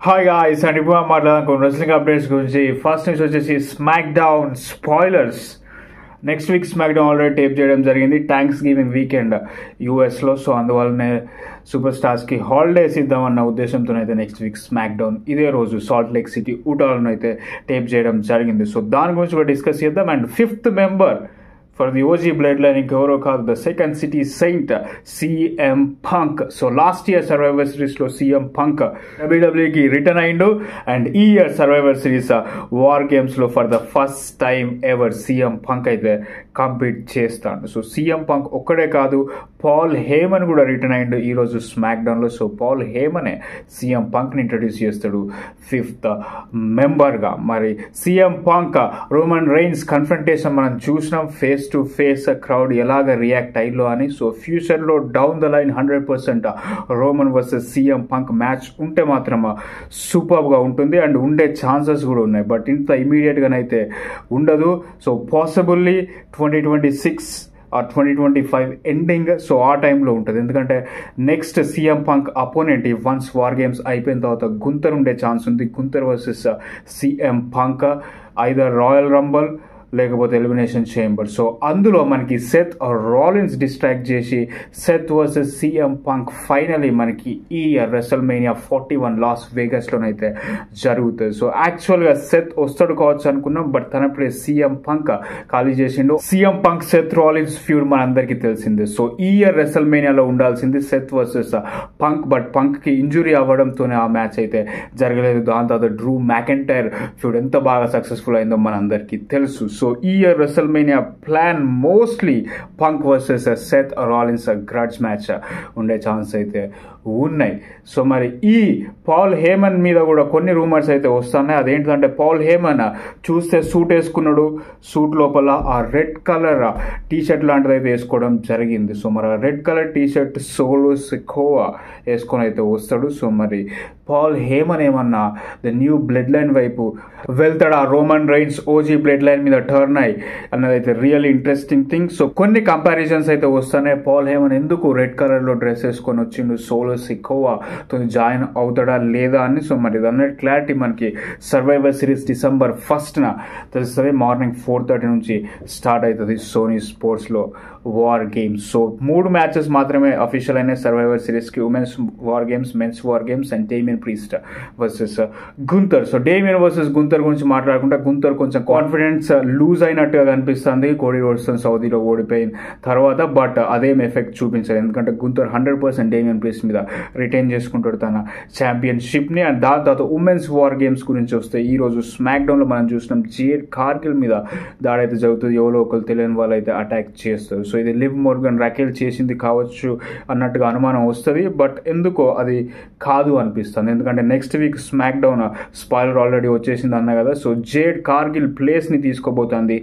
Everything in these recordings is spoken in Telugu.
హాయ్ గాయ్స్ అండ్ ఇప్పుడు మాట్లాడుకున్న రెస్లింగ్ అప్డేట్స్ గురించి ఫస్ట్ న్యూస్ వచ్చేసి smack down spoilers. Next week smack down already tape చేయడం జరిగింది థ్యాంక్స్ గివింగ్ వీకెండ్ యూఎస్లో. సో అందువల్లనే సూపర్ స్టార్స్కి హాలిడేస్ ఇద్దామన్న ఉద్దేశంతో అయితే నెక్స్ట్ వీక్ స్మాక్ డౌన్ ఇదే రోజు సాల్ట్ లేక్ సిటీ ఊటాలను అయితే టేప్ చేయడం జరిగింది. సో దాని గురించి కూడా డిస్కస్ చేద్దాం. And fifth member for the OG Bloodline ఇంకెవరో కాదు, the second city saint CM Punk. So last year survivor series లో CM Punk WWE కి రిటర్న్ అయిండు అండ్ ఈ year survivor series war games లో for the first time ever CM Punk అయితే కంపీట్ చేస్తాడు. సో CM Punk ఒక్కడే కాదు, పాల్ హేమన్ కూడా రిటర్న్ అయిండు ఈ రోజు స్మాక్ డౌన్ లో. సో పాల్ హేమనే CM Punk ని ఇంట్రడ్యూస్ చేస్తాడు ఫిఫ్త్ మెంబర్ గా. మరి CM Punk Roman Reigns confrontation మనం చూసినాం, ఫేస్ టు ఫేస్ క్రౌడ్ ఎలాగ రియాక్ట్ అయ్యిలో అని. సో ఫ్యూచర్లో down the line 100% Roman versus CM Punk match ఉంటే మాత్రం సూపర్గా ఉంటుంది అండ్ ఉండే ఛాన్సెస్ కూడా ఉన్నాయి. బట్ ఇంత ఇమీడియట్గానైతే ఉండదు. సో పాసిబుల్లీ 2026 ఆ 2025 ఎండింగ్ సో ఆ టైంలో ఉంటుంది. ఎందుకంటే next CM Punk opponent once war games అయిపోయిన తర్వాత గుంతర్ ఉండే ఛాన్స్ ఉంది. Gunther versus CM Punk either royal rumble లేకపోతే ఎలిమినేషన్ చేంబర్. సో అందులో మనకి సెత్ రాలిన్స్ డిస్ట్రాక్ట్ చేసి Seth versus CM Punk finally మనకి ఈ రెసల్మేనియా 41 లాస్ వేగస్లోనైతే జరుగుతుంది. సో యాక్చువల్గా సెత్ వస్తాడు కావచ్చు అనుకున్నాం, బట్ తన ప్లేస్ CM Punk ఖాళీ చేసిండు. CM Punk Seth Rollins feud మనందరికీ తెలిసిందే. సో ఈ ఇయర్ రెసల్మేనియాలో ఉండాల్సింది సెత్ వర్సెస్ Punk, బట్ Punkకి ఇంజురీ అవ్వడంతోనే ఆ మ్యాచ్ అయితే జరగలేదు. దాని తర్వాత డ్రూ మ్యాకెంటైర్ ఫ్యూడ్ ఎంత బాగా సక్సెస్ఫుల్ అయిందో మనందరికీ తెలుసు. సో ఈ year WrestleMania plan mostly Punk versus Seth Rollins grudge match ఉండే ఛాన్స్ అయితే ఉన్నాయి. సో మరి ఈ పాల్ హేమన్ మీద కూడా కొన్ని రూమర్స్ అయితే వస్తున్నాయి. అదేంటంటే పాల్ హేమన్ చూస్తే సూట్ వేసుకున్నాడు, సూట్ లోపల ఆ రెడ్ కలర్ టీషర్ట్ లాంటిది అయితే వేసుకోవడం జరిగింది. సో మరి ఆ రెడ్ కలర్ టీషర్ట్ సోలో సికోవా వేసుకొని అయితే వస్తాడు. సో మరి పాల్ హేమన్ ఏమన్నా ద న్యూ బ్లడ్ లైన్ వైపు వెళ్తాడు, ఆ Roman Reigns OG blood line మీద టర్న్ అయ్యి అన్నది అయితే రియల్ ఇంట్రెస్టింగ్ థింగ్. సో కొన్ని కంపారిజన్స్ అయితే వస్తున్నాయి. పాల్ హేమన్ ఎందుకు రెడ్ కలర్లో డ్రెస్ వేసుకొని వచ్చిండు, సోలో సికోవా తో జాయిన్ అవుతాడా లేదా అని. సో మరి అన్నట్టు క్లారిటీ మనకి సర్వైవర్ సిరీస్ December 1st తెలుస్తుంది. మార్నింగ్ 4:30 నుంచి స్టార్ట్ అవుతుంది సోనీ స్పోర్ట్స్లో వార్ గేమ్స్. సో 3 మ్యాచెస్ మాత్రమే అఫీషియల్ అయిన సర్వైవర్ సిరీస్కి, women's war games, men's war games and Damian Priest versus Gunther. So Damian versus Gunther గురించి మాట్లాడుకుంటే గుంతర్ కొంచెం కాన్ఫిడెన్స్ లూజ్ అయినట్టుగా కనిపిస్తుంది కోడీ రోడ్స్టన్ సౌదీలో ఓడిపోయిన తర్వాత, బట్ అదేం ఎఫెక్ట్ చూపించదు. ఎందుకంటే గుంతర్ 100% డేమియన్ ప్రీస్ట్ మీద రిటైన్ చేసుకుంటాడు తన ఛాంపియన్షిప్ని. అండ్ దాని తర్వాత ఉమెన్స్ వార్ గేమ్స్ గురించి వస్తే ఈ రోజు స్మాక్ డౌన్లో మనం చూసినాం జేడ్ కార్గిల్ మీద దాడైతే జరుగుతుంది. ఎవరో ఒకరు తెలియని వాళ్ళు అయితే అటాక్ చేస్తారు. సో ఇది లివ్ మోర్గన్ రాకెల్ చేసింది కావచ్చు అన్నట్టుగా అనుమానం వస్తుంది, బట్ ఎందుకో అది కాదు అనిపిస్తుంది. ఎందుకంటే next week smack down spoiler already వచ్చేసింది అన్నా కదా. సో జేడ్ కార్గిల్ ప్లేస్ని తీసుకోబోతుంది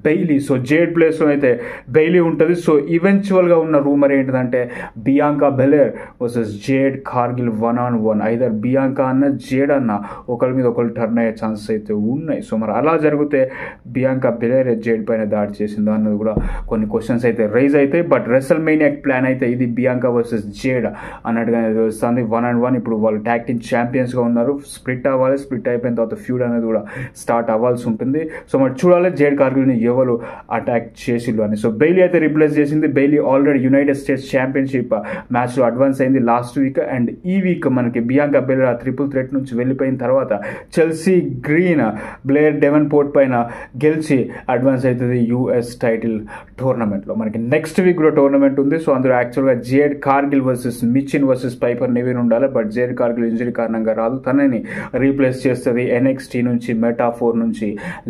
బెయిలీ. సో జేడ్ ప్లేస్లో అయితే బెయిలీ ఉంటుంది. సో ఈవెన్చువల్గా ఉన్న రూమర్ ఏంటిదంటే Bianca Belair versus Jade Cargill 1-on-1, either Bianca అన్న జేడ్ అన్న ఒకరి మీద ఒకరు టర్న్ అయ్యే ఛాన్సెస్ అయితే ఉన్నాయి. సో మరి అలా జరిగితే బియాంకా బెలేర్ జేడ్ పైన దాడి చేసిందా అన్నది కూడా కొన్ని క్వశ్చన్స్ అయితే రైజ్ అవుతాయి. బట్ రెసల్మేనియా ప్లాన్ అయితే ఇది బియాంకా వర్సెస్ జేడ్ అన్నట్టుగా తెలుస్తుంది. 1-on-1 ఇప్పుడు వాళ్ళు ట్యాగ్ టీమ్ ఛాంపియన్స్గా ఉన్నారు. స్ప్లిట్ అవ్వాలి, స్ప్లిట్ అయిపోయిన తర్వాత ఫ్యూడ్ అనేది కూడా స్టార్ట్ అవ్వాల్సి ఉంటుంది. సో మరి చూడాలి జేడ్ కార్గిల్ని ఎవరు అటాక్ చేసిళ్ళు అని. సో బెయిలీ అయితే రిప్లేస్ చేసింది. Bailey already United States championship మ్యాచ్లో అడ్వాన్స్ అయింది లాస్ట్ వీక్. అండ్ ఈ వీక్ మనకి బియాంకా బెలేర్ ఆ ట్రిపుల్ థ్రెట్ నుంచి వెళ్ళిపోయిన తర్వాత చెల్సీ గ్రీన్ బ్లేర్ డెవెన్పోర్ట్ పైన గెలిచి అడ్వాన్స్ అవుతుంది US టైటిల్ టోర్నమెంట్లో. మనకి నెక్స్ట్ వీక్ కూడా టోర్నమెంట్ ఉంది. సో అందులో యాక్చువల్గా Jade Cargill versus Michin versus Piper Niven ఉండాలి, బట్ జేడ్ కార్గిల్ ఇంజరీ కారణంగా రాదు. తనని రీప్లేస్ చేస్తుంది NXT నుంచి మెటాఫోర్ నుంచి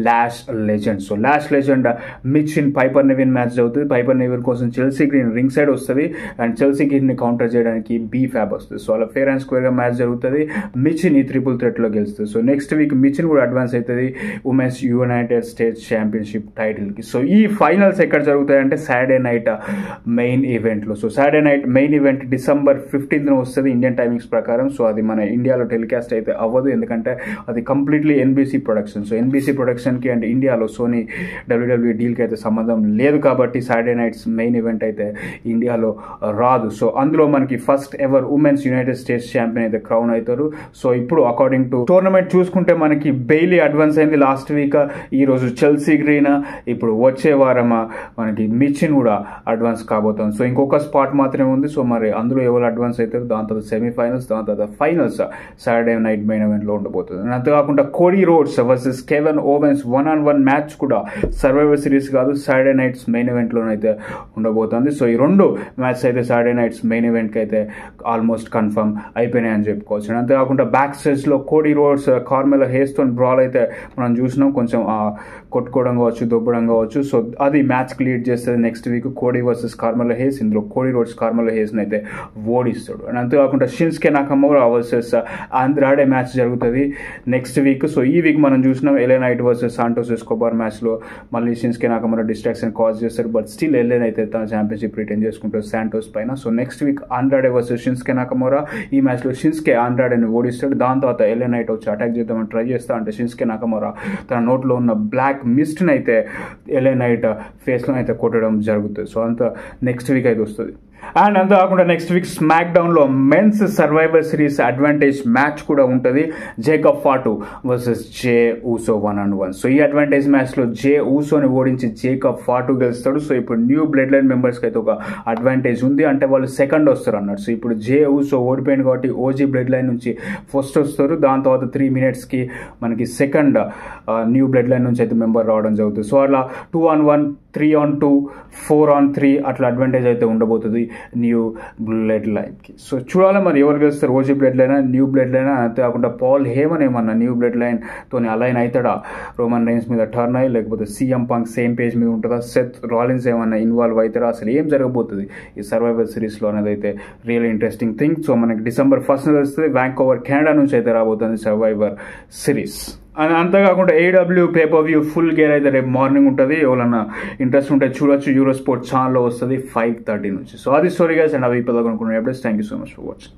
Lash Legend. So Lash Legend Michin Piper Niven match అవుతుంది. పైపర్ నెవిన్ కోసం చెల్సీ గ్రీన్ రింగ్ సైడ్ వస్తుంది అండ్ చెల్సీ గ్రీన్ని కౌంటర్ చేయడానికి B-Fab వస్తుంది. సో అలా ఫేర్ అండ్ స్క్వేర్గా మ్యాచ్ జరుగుతుంది. మిచిన్ ఈ ట్రిపుల్ థ్రెట్లో గెలుస్తుంది. సో నెక్స్ట్ వీక్ మిచిన్ కూడా అడ్వాన్స్ అవుతుంది ఉమెన్స్ యునైటెడ్ స్టేట్స్ ఛాంపియన్షిప్ టైటిల్కి. సో ఈ ఫైనల్స్ ఎక్కడ జరుగుతాయంటే సాటర్డే నైట్ మెయిన్ ఈవెంట్లో. So Saturday night main event December 15th వస్తుంది ఇండియన్ టైమింగ్స్ ప్రకారం. సో అది మన మన ఇండియాలో టెలికాస్ట్ అయితే అవ్వదు, ఎందుకంటే అది completely NBC production. So NBC ప్రొడక్షన్కి అండ్ ఇండియాలో సోనీ WWE డీల్కి అయితే సంబంధం లేదు కాబట్టి సాటర్డే నైట్స్ మెయిన్ ఈవెంట్ అయితే ఇండియాలో రాదు. సో అందులో మనకి first ever women's United states champion అయితే క్రౌన్ అవుతారు. సో ఇప్పుడు అకార్డింగ్ టు టోర్నమెంట్ చూసుకుంటే మనకి బెయిలీ అడ్వాన్స్ అయింది లాస్ట్ వీక్, ఈ రోజు చెల్సీ గ్రీన్, ఇప్పుడు వచ్చే వారం మనకి మిచిన్ కూడా అడ్వాన్స్ కాబోతుంది. సో ఇంకొక స్పాట్ మాత్రమే ఉంది. సో మరి అందులో ఎవరు అడ్వాన్స్ అవుతారు, దాని తర్వాత సెమీఫైనల్స్, దాని తర్వాత finals Saturday night main event లో ఉండబోతుంది. అంతేకాకుండా Cody Rhodes versus Kevin Owens 1-on-1 match కూడా సర్వైవర్ సిరీస్ కాదు, సాటర్డే నైట్స్ మెయిన్ ఈవెంట్ లోనైతే ఉండబోతుంది. సో ఈ రెండు మ్యాచ్ అయితే సాటర్డే నైట్స్ మెయిన్ ఈవెంట్ కి అయితే ఆల్మోస్ట్ కన్ఫర్మ్ అయిపోయినాయి అని చెప్పుకోవచ్చు. అంతేకాకుండా బ్యాక్ స్టేజ్ లో కోడీ రోడ్స్ కార్మెలో హేస్ తో బ్రాల్ అయితే మనం చూసినాం, కొంచెం కొట్టుకోవడం కావచ్చు, దొబ్బడం కావచ్చు. సో అది మ్యాచ్ కి లీడ్ చేస్తుంది next week Cody versus Carmelo Hayes. ఇందులో కోడీ రోడ్స్ కార్మెలో హేస్ అయితే ఓడిస్తాడు. అండ్ అంతేకాకుండా Shinsuke Nakamura versus Andrade match జరుగుతుంది నెక్స్ట్ వీక్. సో ఈ వీక్ మనం చూసినాం LA Knight versus Santos Escobar match లో మళ్ళీ షిన్స్కే నాకమోరా డిస్ట్రాక్షన్ కాజ్ చేస్తారు, బట్ స్టిల్ ఎల్ఏన్ అయితే తన ఛాంపియన్షిప్ రిటైన్ చేసుకుంటారు శాంటోస్ పైన. So next week Andrade versus Shinsuke Nakamura, ఈ మ్యాచ్ లో షిన్స్కే ఆండ్రాడేని ఓడిస్తాడు. దాని తర్వాత ఎల్ఏ నైట్ వచ్చి అటాక్ చేద్దామని ట్రై చేస్తా అంటే షిన్స్కే నాకమోరా తన నోట్లో ఉన్న బ్లాక్ మిస్ట్ అయితే ఎల్ఏ నైట్ ఫేస్ లో అయితే కొట్టడం జరుగుతుంది. సో అంతా నెక్స్ట్ వీక్ అయితే వస్తుంది. అండ్ అంతేకాకుండా నెక్స్ట్ వీక్ స్మాక్ డౌన్ లో men's Survivor Series advantage match కూడా ఉంటుంది, Jacob Fatu versus Jey Uso 1-on-1. So ఈ అడ్వాంటేజ్ మ్యాచ్ లో జే ఊసోని ఓడించి జేకబ్ ఫాటు గెలుస్తాడు. సో ఇప్పుడు న్యూ బ్లడ్ లైన్ మెంబర్స్ కి అయితే ఒక అడ్వాంటేజ్ ఉంది, అంటే వాళ్ళు సెకండ్ వస్తారు అన్నట్టు. సో ఇప్పుడు జే ఊసో ఓడిపోయింది కాబట్టి ఓజీ బ్లడ్ లైన్ నుంచి ఫస్ట్ వస్తారు, దాని తర్వాత 3 minutes కి మనకి సెకండ్ న్యూ బ్లడ్ లైన్ నుంచి అయితే మెంబర్ రావడం జరుగుతుంది. సో అట్లా 2-on-1, 3-on-2, 4-on-3 అట్లా అడ్వాంటేజ్ అయితే ఉండబోతుంది న్యూ బ్లడ్ లైన్ కి. సో చూడాలి మరి ఎవరు గెలుస్తారు, OG blood line, new blood line. అంతేకాకుండా పాల్ హేమన్ ఏమన్నా న్యూ బ్లడ్ లైన్ తోని అలైన్ అవుతాడా, రోమన్ రైన్స్ మీద టర్న్ అయ్యి, లేకపోతే సీఎం పంక్ సేమ్ పేజ్ మీద ఉంటుందా, సెత్ రాలిన్స్ ఏమన్నా ఇన్వాల్వ్ అవుతారా, అసలు ఏం జరగబోతుంది ఈ సర్వైవర్ సిరీస్ లో అనేది అయితే రియల్ ఇంట్రెస్టింగ్ థింగ్. సో మనకి December 1st తెలుస్తుంది, వ్యాంకోవర్ కెనడా నుంచి అయితే రాబోతుంది సర్వైవర్ సిరీస్. అండ్ అంతేకాకుండా AEW pay per view full gear అయితే రేపు మార్నింగ్ ఉంటుంది, ఎవరన్నా ఇంట్రెస్ట్ ఉంటే చూడొచ్చు, యూరో స్పోర్ట్స్ ఛానల్లో వస్తుంది 5:30 నుంచి. సో అది స్టోరీ గైస్, అండ్ అవి ఇప్పుడు అనుకున్న updates. Thank you so much for watching.